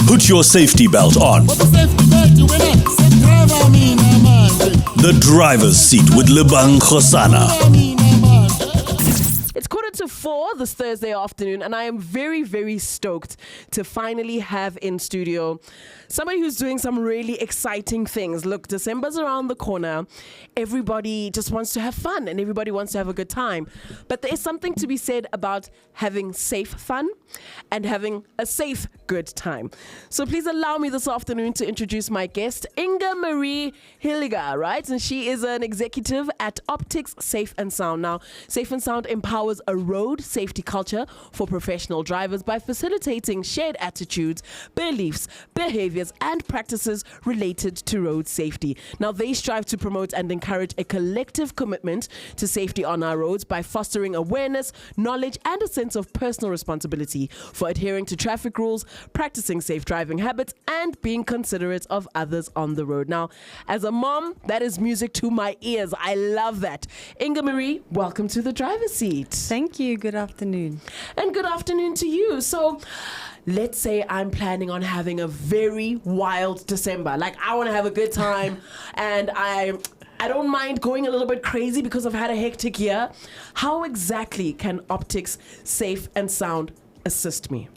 Put your safety belt on. The driver's seat with Lebang Kgosana. It's 3:45 this Thursday afternoon, and I am very, very stoked to finally have in studio somebody who's doing some really exciting things. Look, December's around the corner. Everybody just wants to have fun and everybody wants to have a good time. But there is something to be said about having safe fun and having a safe good time. So please allow me this afternoon to introduce my guest, Inge-Marie Hilligan, right? And she is an executive at Optix Safe Sound. Now, Safe Sound empowers a road safety culture for professional drivers by facilitating shared attitudes, beliefs, behaviors, and practices related to road safety. Now, they strive to promote and encourage a collective commitment to safety on our roads by fostering awareness, knowledge, and a sense of personal responsibility for adhering to traffic rules, practicing safe driving habits, and being considerate of others on the road. Now, as a mom, that is music to my ears. I love that. Inge-Marie, welcome to the driver's seat. Thank you. Good afternoon. And good afternoon to you. So, let's say I'm planning on having a very wild December. Like, I want to have a good time, and I don't mind going a little bit crazy because I've had a hectic year. How exactly can Optix Safe Sound assist me?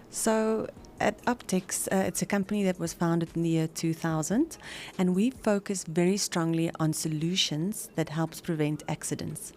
So at Optix, it's a company that was founded in the year 2000, and we focus very strongly on solutions that helps prevent accidents.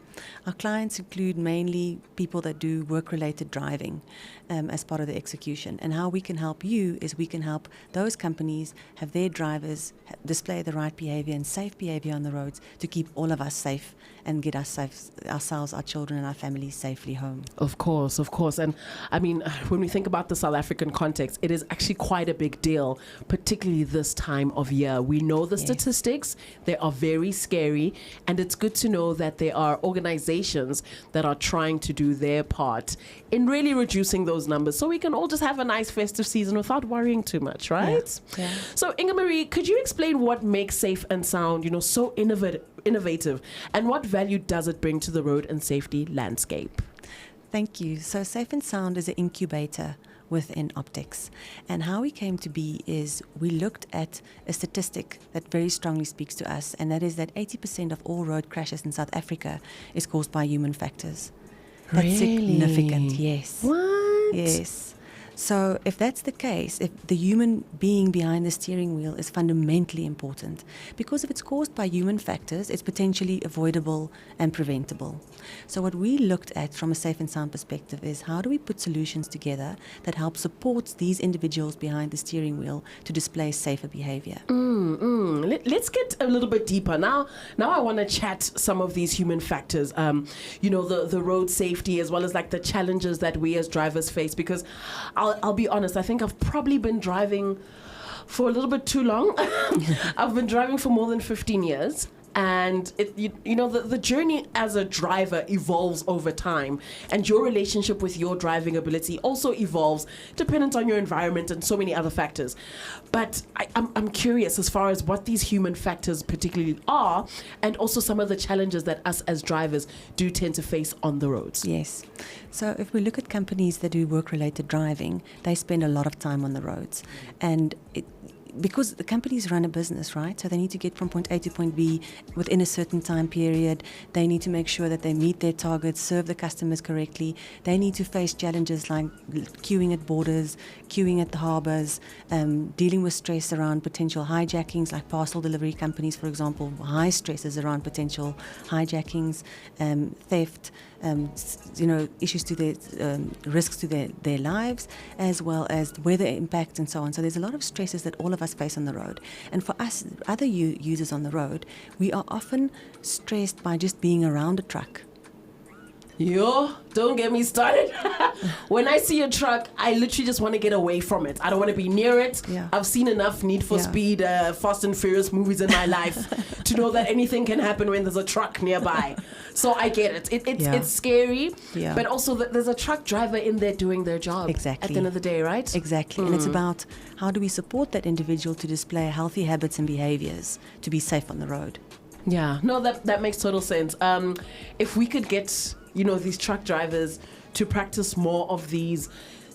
Our clients include mainly people that do work-related driving as part of the execution. And how we can help you is we can help those companies have their drivers display the right behavior and safe behavior on the roads to keep all of us safe and get us safe, ourselves, our children, and our families safely home. Of course, of course. And I mean, when we think about the South African context, it is actually quite a big deal, particularly this time of year. We know the statistics, they are very scary, and it's good to know that there are organizations that are trying to do their part in really reducing those numbers so we can all just have a nice festive season without worrying too much, right? Yeah. So, Inge-Marie, could you explain what makes Safe Sound, so innovative, and what value does it bring to the road and safety landscape? Thank you. So Safe Sound is an incubator within Optix. And how we came to be is we looked at a statistic that very strongly speaks to us, and that is that 80% of all road crashes in South Africa is caused by human factors. That's Really? significant, yes. What? Yes. So if that's the case, if the human being behind the steering wheel is fundamentally important, because if it's caused by human factors, it's potentially avoidable and preventable. So what we looked at from a Safe and Sound perspective is how do we put solutions together that help support these individuals behind the steering wheel to display safer behavior. Let's get a little bit deeper. Now I want to chat some of these human factors, the road safety as well as like the challenges that we as drivers face, because I'll be honest, I think I've probably been driving for a little bit too long. I've been driving for more than 15 years. And the journey as a driver evolves over time, and your relationship with your driving ability also evolves dependent on your environment and so many other factors. But I'm curious as far as what these human factors particularly are, and also some of the challenges that us as drivers do tend to face on the roads. Yes. So if we look at companies that do work-related driving, they spend a lot of time on the roads. And because the companies run a business, right? So they need to get from point A to point B within a certain time period. They need to make sure that they meet their targets, serve the customers correctly. They need to face challenges like queuing at borders, queuing at the harbors, dealing with stress around potential hijackings, like parcel delivery companies, for example, high stresses around potential hijackings, theft, issues to their risks to their lives, as well as weather impacts and so on. So there's a lot of stresses that all of us face on the road. And for us, other users on the road, we are often stressed by just being around a truck. Yo, don't get me started. When I see a truck, I literally just want to get away from it. I don't want to be near it. Yeah. I've seen enough Need for Speed, Fast and Furious movies in my life to know that anything can happen when there's a truck nearby. So I get it. It's scary, but also there's a truck driver in there doing their job. Exactly. At the end of the day, right? Exactly. And it's about how do we support that individual to display healthy habits and behaviors to be safe on the road. Yeah, no, that makes total sense. If we could get, these truck drivers to practice more of these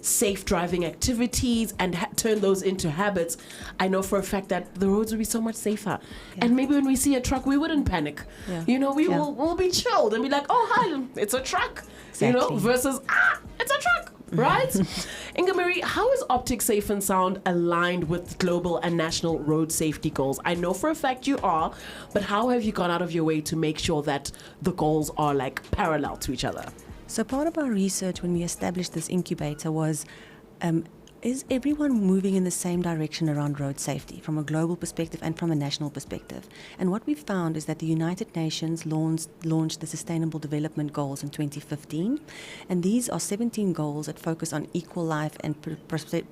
safe driving activities and turn those into habits, I know for a fact that the roads would be so much safer. Yeah. And maybe when we see a truck, we wouldn't panic. Yeah. You know, Yeah. we'll be chilled and be like, oh, hi, it's a truck. You know, Exactly. versus, it's a truck. Right? Inge-Marie, how is Optix Safe and Sound aligned with global and national road safety goals? I know for a fact you are, but how have you gone out of your way to make sure that the goals are like parallel to each other? So part of our research when we established this incubator was, is everyone moving in the same direction around road safety from a global perspective and from a national perspective? And what we found is that the United Nations launched the Sustainable Development Goals in 2015. And these are 17 goals that focus on equal life and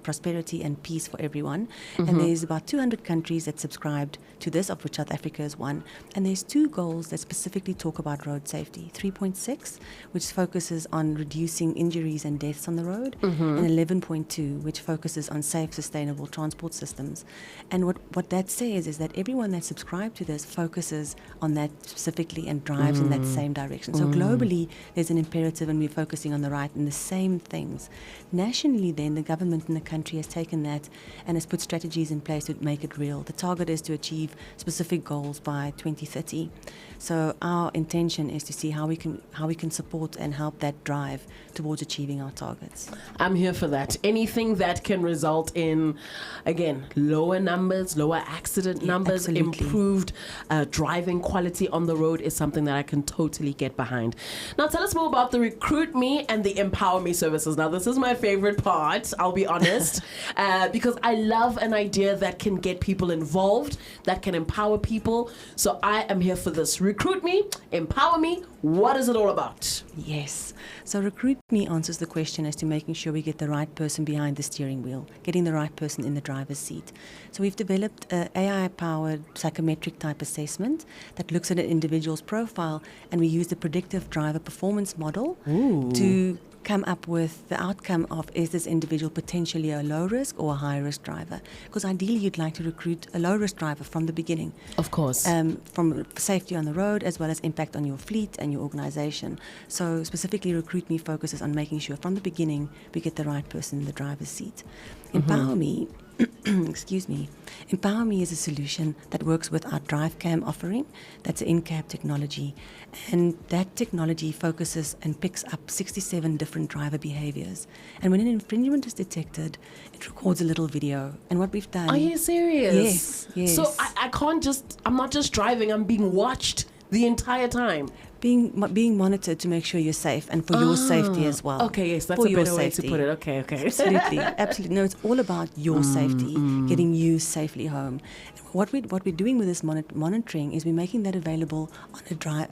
prosperity and peace for everyone. And there's about 200 countries that subscribed to this, of which South Africa is one. And there's 2 goals that specifically talk about road safety. 3.6, which focuses on reducing injuries and deaths on the road, and 11.2, which focuses on safe, sustainable transport systems. And what that says is that everyone that subscribed to this focuses on that specifically and drives in that same direction. So globally, there's an imperative and we're focusing on the right and the same things. Nationally then, the government in the country has taken that and has put strategies in place to make it real. The target is to achieve specific goals by 2030. So our intention is to see how we can support and help that drive towards achieving our targets. I'm here for that. Anything that can result in, again, lower numbers, lower accident numbers, absolutely. improved driving quality on the road is something that I can totally get behind. Now, tell us more about the Recruit Me and the Empower Me services. Now, this is my favorite part, I'll be honest, because I love an idea that can get people involved, that can empower people. So I am here for this. Recruit Me, Empower Me. What is it all about? Yes. So Recruit Me answers the question as to making sure we get the right person behind the steering wheel, getting the right person in the driver's seat. So we've developed an AI-powered psychometric type assessment that looks at an individual's profile, and we use the predictive driver performance model to come up with the outcome of, is this individual potentially a low risk or a high risk driver? Because ideally you'd like to recruit a low risk driver from the beginning. Of course. From safety on the road as well as impact on your fleet and your organization. So specifically Recruit Me focuses on making sure from the beginning we get the right person in the driver's seat. Empower Me excuse me. Empower Me is a solution that works with our DriveCam offering. That's an in-cab technology. And that technology focuses and picks up 67 different driver behaviors. And when an infringement is detected, it records a little video. And what we've done... Are you serious? Yes. So I can't just... I'm not just driving, I'm being watched the entire time. Being monitored to make sure you're safe and for your safety as well. Okay, yes, that's for a your better way to safety. put it. Okay. Absolutely, absolutely. No, it's all about your safety, getting you safely home. What we're doing with this monitoring is we're making that available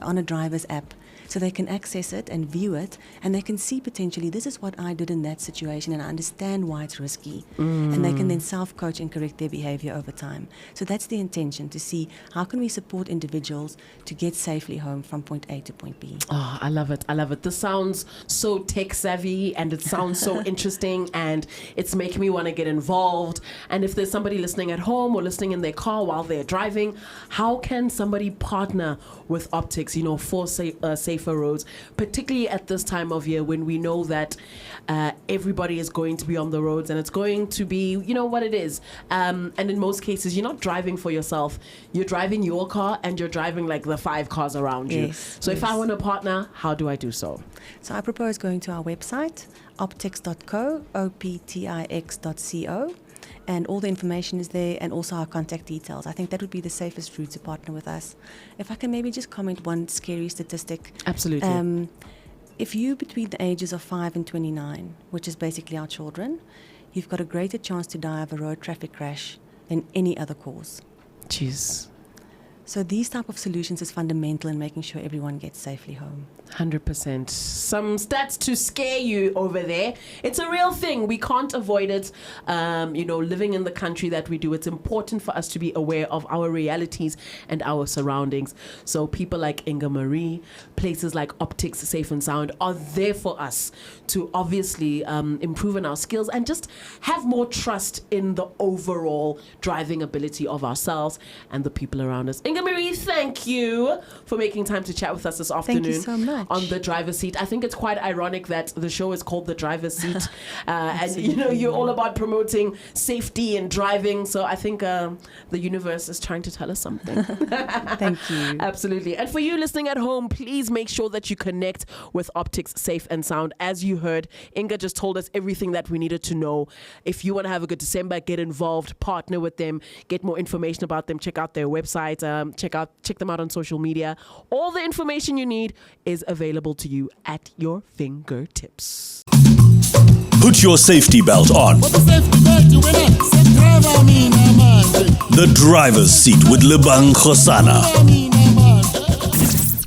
on a driver's app, so they can access it and view it, and they can see potentially this is what I did in that situation, and I understand why it's risky, and they can then self-coach and correct their behavior over time. So that's the intention, to see how can we support individuals to get safely home from point A to point B. Oh, I love it. I love it. This sounds so tech savvy and it sounds so interesting, and it's making me want to get involved. And if there's somebody listening at home or listening in their car while they're driving, how can somebody partner with Optix, for safer roads, particularly at this time of year when we know that everybody is going to be on the roads and it's going to be, what it is. And in most cases, you're not driving for yourself. You're driving your car and you're driving like the 5 cars around you. Yes. So if I want to partner, how do I do so? So I propose going to our website, optix.co, optix.co, and all the information is there, and also our contact details. I think that would be the safest route to partner with us. If I can maybe just comment one scary statistic. Absolutely. If you between the ages of 5 and 29, which is basically our children, you've got a greater chance to die of a road traffic crash than any other cause. Jeez. So these type of solutions is fundamental in making sure everyone gets safely home. 100%. Some stats to scare you over there. It's a real thing. We can't avoid it. Living in the country that we do, it's important for us to be aware of our realities and our surroundings. So people like Inge-Marie, places like Optix Safe and Sound are there for us to obviously improve on our skills and just have more trust in the overall driving ability of ourselves and the people around us. Inge-Marie, Inge-Marie, thank you for making time to chat with us this afternoon. Thank you so much. On the driver's seat. I think it's quite ironic that the show is called The Driver's Seat. And, you're all about promoting safety and driving. So I think the universe is trying to tell us something. Thank you. Absolutely. And for you listening at home, please make sure that you connect with Optix Safe and Sound. As you heard, Inga just told us everything that we needed to know. If you want to have a good December, get involved, partner with them, get more information about them, check out their website, check them out on social media. All the information you need is available to you at your fingertips. Put your safety belt on. The driver's seat with Lebang Kgosana.